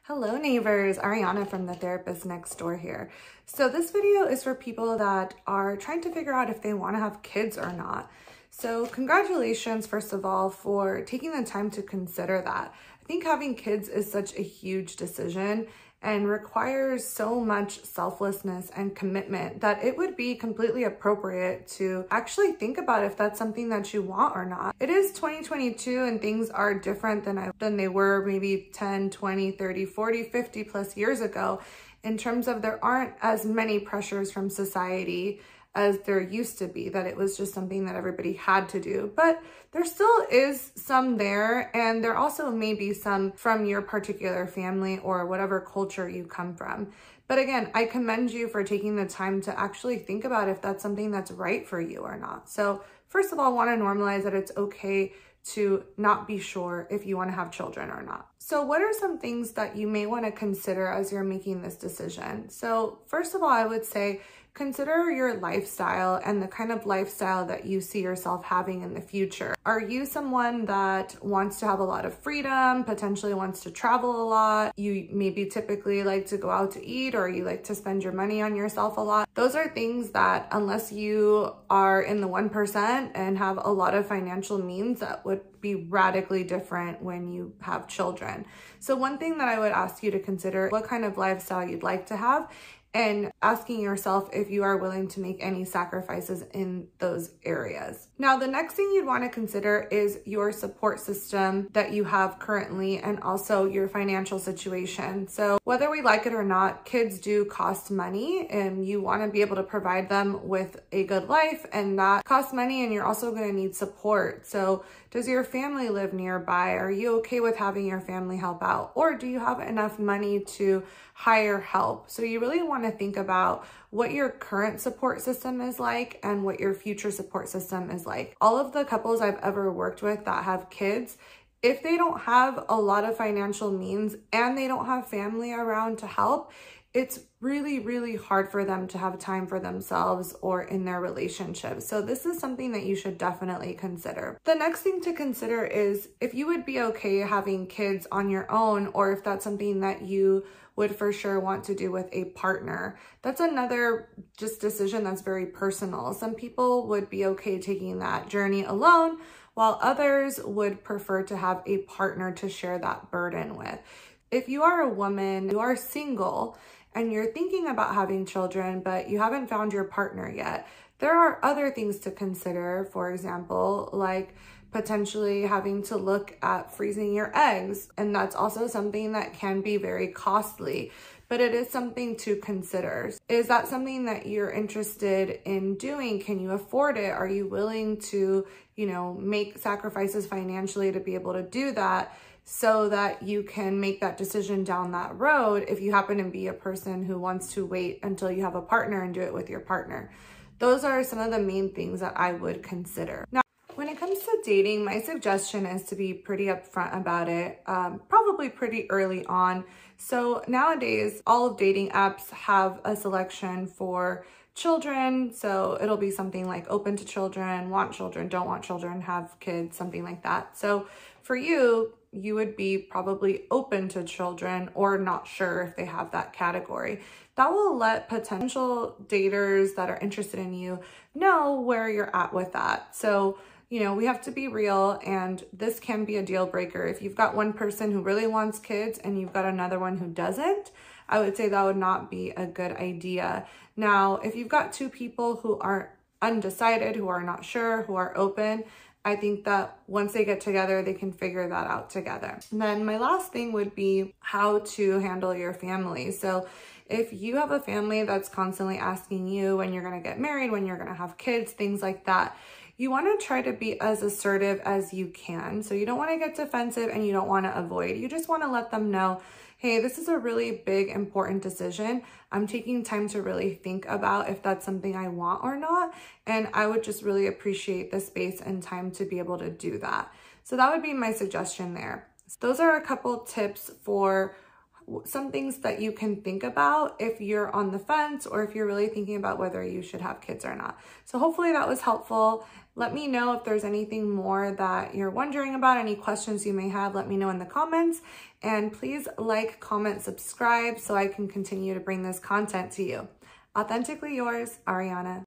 Hello neighbors, Ariana from The Therapist Next Door here. So this video is for people that are trying to figure out if they want to have kids or not. So congratulations, first of all, for taking the time to consider that. I think having kids is such a huge decision and requires so much selflessness and commitment that it would be completely appropriate to actually think about if that's something that you want or not. It is 2022 and things are different than they were maybe 10, 20, 30, 40, 50 plus years ago, in terms of there aren't as many pressures from society as there used to be, that it was just something that everybody had to do. But there still is some there, and there also may be some from your particular family or whatever culture you come from. But again, I commend you for taking the time to actually think about if that's something that's right for you or not. So first of all, I want to normalize that it's okay to not be sure if you want to have children or not. So what are some things that you may want to consider as you're making this decision? So first of all, I would say consider your lifestyle and the kind of lifestyle that you see yourself having in the future. Are you someone that wants to have a lot of freedom, potentially wants to travel a lot? You maybe typically like to go out to eat, or you like to spend your money on yourself a lot? Those are things that, unless you are in the 1% and have a lot of financial means, that would be radically different when you have children. So one thing that I would ask you to consider, what kind of lifestyle you'd like to have, and asking yourself if you are willing to make any sacrifices in those areas. Now, the next thing you'd want to consider is your support system that you have currently, and also your financial situation. So whether we like it or not, kids do cost money, and you want to be able to provide them with a good life, and that costs money, and you're also going to need support. So does your family live nearby? Are you okay with having your family help out? Or do you have enough money to hire help? So you really want to think about what your current support system is like and what your future support system is like. All of the couples I've ever worked with that have kids, if they don't have a lot of financial means and they don't have family around to help, it's really, really hard for them to have time for themselves or in their relationship. So this is something that you should definitely consider. The next thing to consider is if you would be okay having kids on your own, or if that's something that you would for sure want to do with a partner. That's another just decision that's very personal. Some people would be okay taking that journey alone, while others would prefer to have a partner to share that burden with. If you are a woman, you are single, and you're thinking about having children, but you haven't found your partner yet, there are other things to consider. For example, like potentially having to look at freezing your eggs. And that's also something that can be very costly, but it is something to consider. Is that something that you're interested in doing? Can you afford it? Are you willing to, make sacrifices financially to be able to do that, so that you can make that decision down that road if you happen to be a person who wants to wait until you have a partner and do it with your partner? Those are some of the main things that I would consider. Now, when it comes to dating, my suggestion is to be pretty upfront about it, probably pretty early on. So nowadays, all of dating apps have a selection for children. So it'll be something like open to children, want children, don't want children, have kids, something like that. So for you, you would be probably open to children or not sure if they have that category. That will let potential daters that are interested in you know where you're at with that. So we have to be real, and this can be a deal breaker. If you've got one person who really wants kids and you've got another one who doesn't, I would say that would not be a good idea. Now, if you've got two people who are undecided, who are not sure, who are open, I think that once they get together, they can figure that out together. And then my last thing would be how to handle your family. So if you have a family that's constantly asking you when you're going to get married, when you're going to have kids, things like that, you want to try to be as assertive as you can. So you don't want to get defensive, and you don't want to avoid. You just want to let them know, hey, this is a really big, important decision. I'm taking time to really think about if that's something I want or not. And I would just really appreciate the space and time to be able to do that. So that would be my suggestion there. Those are a couple tips for some things that you can think about if you're on the fence, or if you're really thinking about whether you should have kids or not. So hopefully that was helpful. Let me know if there's anything more that you're wondering about, any questions you may have, let me know in the comments. And please like, comment, subscribe so I can continue to bring this content to you. Authentically yours, Ariana.